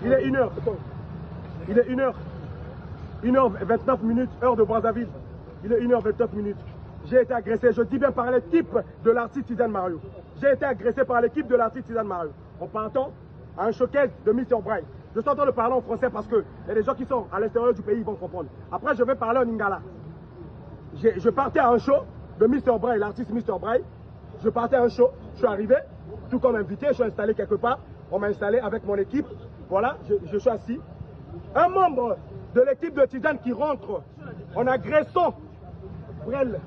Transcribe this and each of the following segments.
Il est 1h. Il est 1h. 1h29 minutes, heure de Brazzaville. Il est 1h29 minutes. J'ai été agressé, je dis bien par l'équipe de l'artiste Tizane Mario. J'ai été agressé par l'équipe de l'artiste Tizane Mario. En partant à un showcase de Mr. Braille. Je suis en train de parler en français parce que il y a des gens qui sont à l'extérieur du pays, ils vont comprendre. Après, je vais parler en lingala. Je partais à un show de Mr. Braille, l'artiste Mr. Braille. Je partais à un show, je suis arrivé, tout comme invité, je suis installé quelque part. On m'a installé avec mon équipe. Voilà, je suis assis. Un membre de l'équipe de Tizane qui rentre en agressant Brel,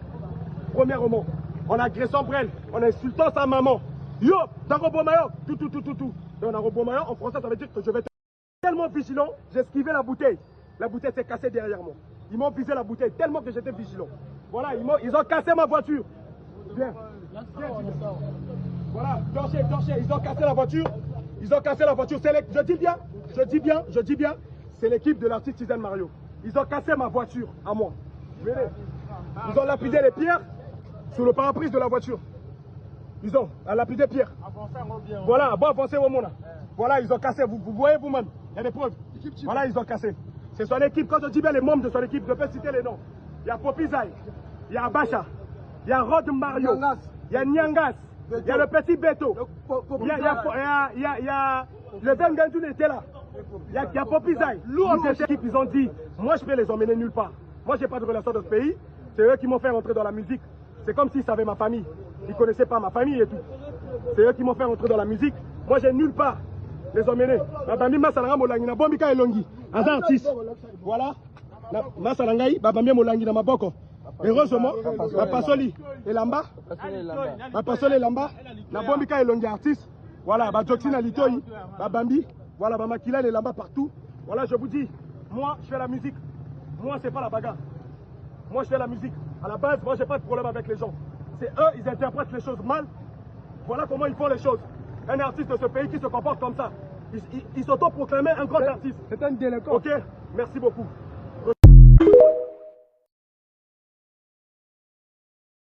premièrement, en agressant Brel, en insultant sa maman. Yo, Darobomayo, tout. Donc Darobomayo, en français, ça veut dire que je vais être tellement vigilant, j'ai esquivé la bouteille. La bouteille s'est cassée derrière moi. Ils m'ont visé la bouteille tellement que j'étais vigilant. Voilà, ils ont cassé ma voiture. Viens. Voilà, torché, ils ont cassé la voiture. Ils ont cassé la voiture. Je dis bien, c'est l'équipe de l'artiste Tizane Mario. Ils ont cassé ma voiture à moi. Venez. Ils ont lapidé les pierres sur le pare-brise de la voiture. Ils ont lapidé pierres. Voilà, bon, avancez au monde. Voilà, ils ont cassé. Vous voyez vous-même. Il y a des preuves. Voilà, ils ont cassé. C'est son équipe. Quand je dis bien les membres de son équipe, je peux citer les noms. Il y a Popizai, il y a Abacha, il y a Rod Mario, il y a Nyangas, il y a le petit Beto, il y a le Vengandoun était là. Il y a Popizai. Cette équipe, ils ont dit, moi je peux les emmener nulle part. Moi j'ai pas de relation de ce pays. C'est eux qui m'ont fait rentrer dans la musique. C'est comme s'ils savaient ma famille. Ils connaissaient pas ma famille et tout. C'est eux qui m'ont fait rentrer dans la musique. Moi j'ai nulle part les emmener. Babambi Masalanga Molangi na Bombika Elongi. Un artiste. Voilà. Masalangai, Babambi Molangi na Maboko. Heureusement, Bapasoli et Lamba. Bapasoli et Lamba. Na Bombika Elongi artiste. Voilà, Bajoxina Litoyi, Babambi. Voilà, Bamakila et Lamba partout. Voilà, je vous dis, moi je fais la musique. Moi c'est pas la bagarre. Moi je fais la musique. À la base, moi j'ai pas de problème avec les gens. C'est eux, ils interprètent les choses mal. Voilà comment ils font les choses. Un artiste de ce pays qui se comporte comme ça. Il s'auto-proclamait un grand artiste. C'est un délinquant. Ok, merci beaucoup.